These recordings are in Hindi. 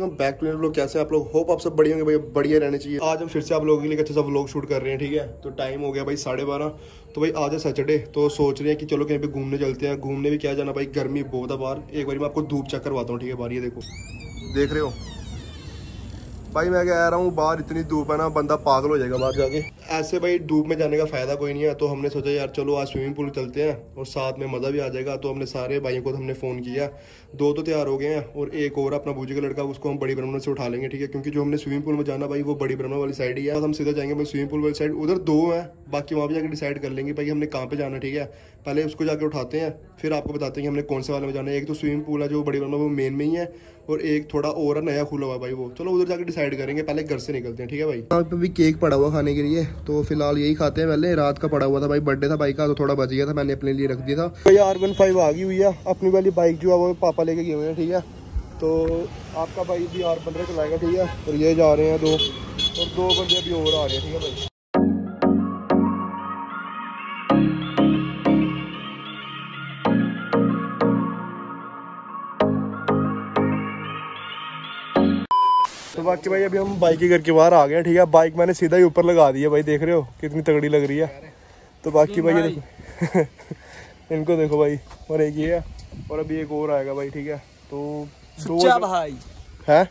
Welcome back to vlog. कैसे हैं आप लोग? होप आप सब बढ़िया होंगे भाई, बढ़िया रहने चाहिए। आज हम फिर से आप लोगों के लिए अच्छा सा व्लॉग शूट कर रहे हैं, ठीक है। तो टाइम हो गया भाई 12:30। तो भाई आज है सैटरडे, तो सोच रहे हैं कि चलो कहीं पे घूमने चलते हैं। घूमने भी क्या जाना भाई, गर्मी बहुत है बाहर। एक बार मैं आपको धूप चेक करवाता हूँ, ठीक है। बाहर ये देखो, देख रहे हो भाई, मैं कह रहा हूँ बाहर इतनी धूप है ना, बंदा पागल हो जाएगा बाहर जाके। ऐसे भाई धूप में जाने का फायदा कोई नहीं है, तो हमने सोचा यार चलो आज स्विमिंग पूल चलते हैं और साथ में मज़ा भी आ जाएगा। तो हमने सारे भाइयों को हमने फ़ोन किया, 2 तो तैयार हो गए हैं और एक और अपना बूजी का लड़का, उसको हम बड़ी ब्रह्मण से उठा लेंगे, ठीक है। क्योंकि जो हमने स्विमिंग पूल में जाना भाई वो बड़ी ब्रह्मण वाली साइड ही है। हम सीधा जाएंगे भाई स्विमिंग पूल वाली साइड। उधर 2 हैं, बाकी वहाँ भी जाकर डिसाइड कर लेंगे भाई हमने कहाँ पे जाना, ठीक है। पहले उसको जाके उठाते हैं, फिर आपको बताते हैं कि हमने कौन से वाले में जाना है। एक तो स्विमिंग पूल है जो बड़ी ब्रह्मण वो मेन में ही है, और एक थोड़ा और नया खुला हुआ भाई वो। चलो उधर जाकर डिसाइड करेंगे, पहले घर से निकलते हैं, ठीक है भाई। यहाँ पे भी केक पड़ा हुआ खाने के लिए, तो फिलहाल यही खाते हैं। पहले रात का पड़ा हुआ था भाई, बर्थडे था भाई का, तो थोड़ा बच गया था, मैंने अपने लिए रख दिया था। भाई R15 आ गई हुई है, अपनी वाली बाइक जो है वो पापा लेके गए हुए हैं, ठीक है। तो आपका भाई भी R15 चलाएगा, ठीक है। और ये जा रहे हैं 2, और 2 बंदे अभी और आ रहे हैं, ठीक है भाई। तो बाकी भाई अभी हम बाइक के घर के बाहर आ गए हैं, ठीक है। बाइक मैंने सीधा ही ऊपर लगा दी है भाई, देख रहे हो कितनी तगड़ी लग रही है। तो बाकी भाई ये देखो इनको देखो भाई, और एक ये है और अभी एक और आएगा भाई, ठीक है। तो 2 भाई है,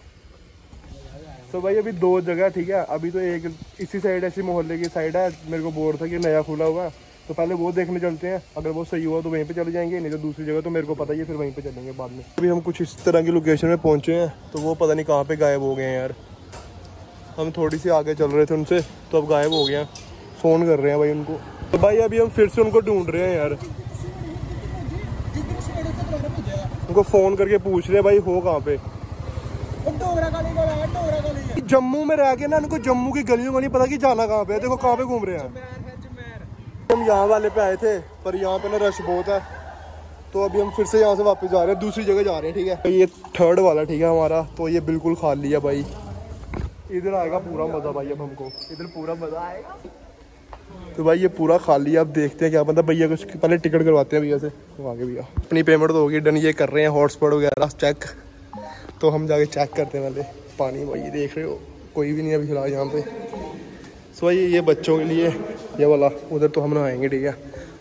तो भाई अभी 2 जगह, ठीक है। अभी तो एक इसी साइड ऐसी मोहल्ले की साइड है, मेरे को बोर था कि नया खुला हुआ, तो पहले वो देखने चलते हैं। अगर वो सही हुआ तो वहीं पे चले जाएंगे, नहीं तो दूसरी जगह तो मेरे को पता ही है, फिर वहीं पे चलेंगे बाद में। अभी हम कुछ इस तरह की लोकेशन में पहुंचे हैं, तो वो पता नहीं कहाँ पे गायब हो गए हैं यार। हम थोड़ी सी आगे चल रहे थे उनसे, तो अब गायब हो गए हैं। फ़ोन कर रहे हैं भाई उनको, तो भाई अभी हम फिर से उनको ढूंढ रहे हैं यार। उनको फ़ोन करके पूछ रहे हैं भाई हो कहाँ पे। जम्मू में रह के ना उनको जम्मू की गलियों का नहीं पता कि जाना कहाँ पे है। देखो कहाँ पे घूम रहे हैं। हम यहाँ वाले पे आए थे, पर यहाँ पे ना रश बहुत है, तो अभी हम फिर से यहाँ से वापस जा रहे हैं, दूसरी जगह जा रहे हैं, ठीक है। ये 3rd वाला, ठीक है हमारा, तो ये बिल्कुल खाली है भाई। इधर आएगा पूरा मज़ा भाई, अब हमको इधर पूरा मज़ा आएगा। तो भाई ये पूरा खाली है, अब देखते हैं क्या बनता। भैया कुछ पहले टिकट करवाते हैं भैया से, तो आगे भैया अपनी पेमेंट तो होगी डन। ये कर रहे हैं हॉटस्पॉट वगैरह चेक, तो हम जाके चेक करते हैं पहले। पानी भाई देख रहे हो कोई भी नहीं अभी फिलहाल यहाँ पे। सो भाई ये बच्चों के लिए ये वाला, उधर तो हम नहाएंगे, ठीक है।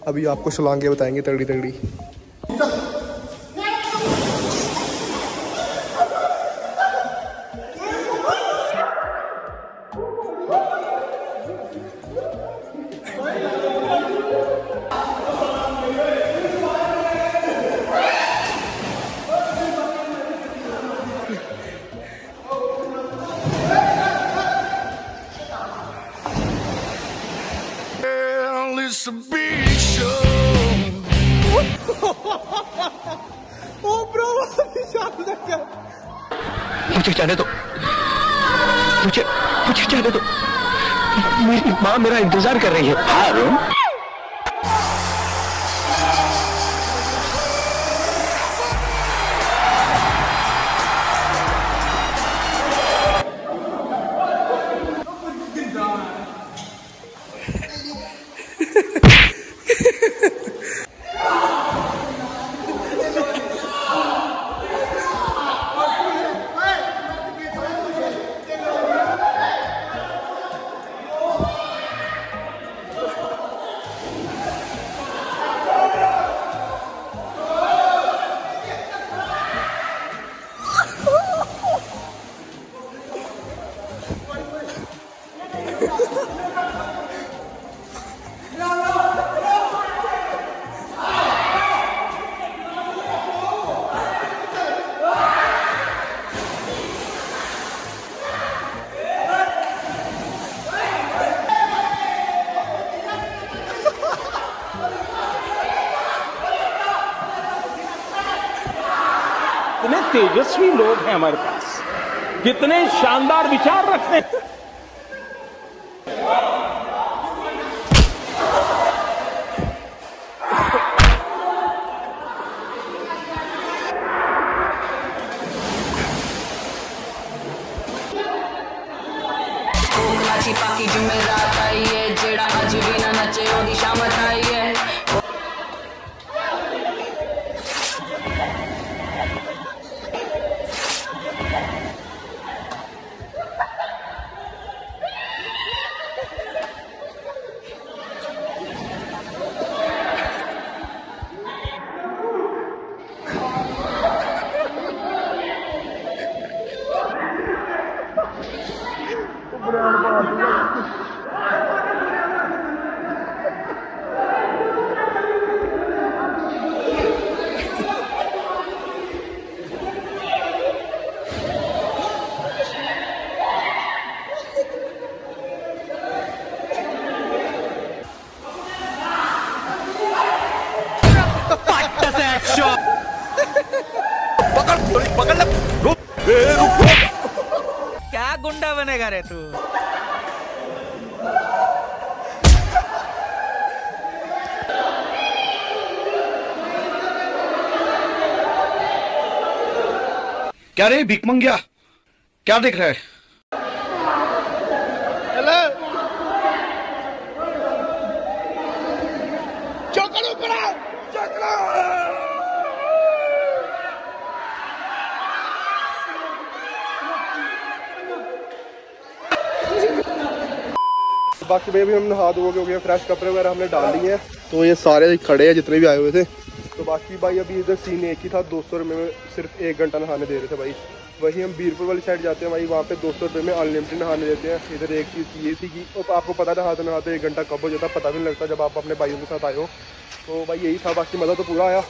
अभी आपको छलांगे बताएंगे तगड़ी तगड़ी। It's a big show. Oh bro, मुझे जाने दो, मुझे जाने दो। मेरी माँ मेरा इंतजार कर रही है। कितने तेजस्वी लोग हैं हमारे पास, कितने शानदार विचार रखते हैं। पाकी जुमेरात आई है, जेड़ा अज भी ना नचे ओदी शामत आई है। क्या गुंडा बनेगा रे तू? क्या रे भिकमंगिया, क्या देख रहा है? बाकी भाई अभी हम नहा धो के हो गए, फ्रेश कपड़े वगैरह हमने डाल लिए हैं। तो ये सारे खड़े हैं जितने भी आए हुए थे। तो बाकी भाई अभी इधर सीन एक ही था, 200 रुपये में सिर्फ 1 घंटा नहाने दे रहे थे भाई। वही हम बीरपुर वाली साइड जाते हैं भाई, वहाँ पे 200 रुपये में अनलिमिटेड नहाने देते हैं। इधर एक चीज़ ये थी कि आपको पता था नहाते 1 घंटा कब हो जाता, पता भी नहीं लगता जब आप अपने भाइयों के साथ आए हो। तो भाई यही था, बाकी मज़ा तो पूरा आया।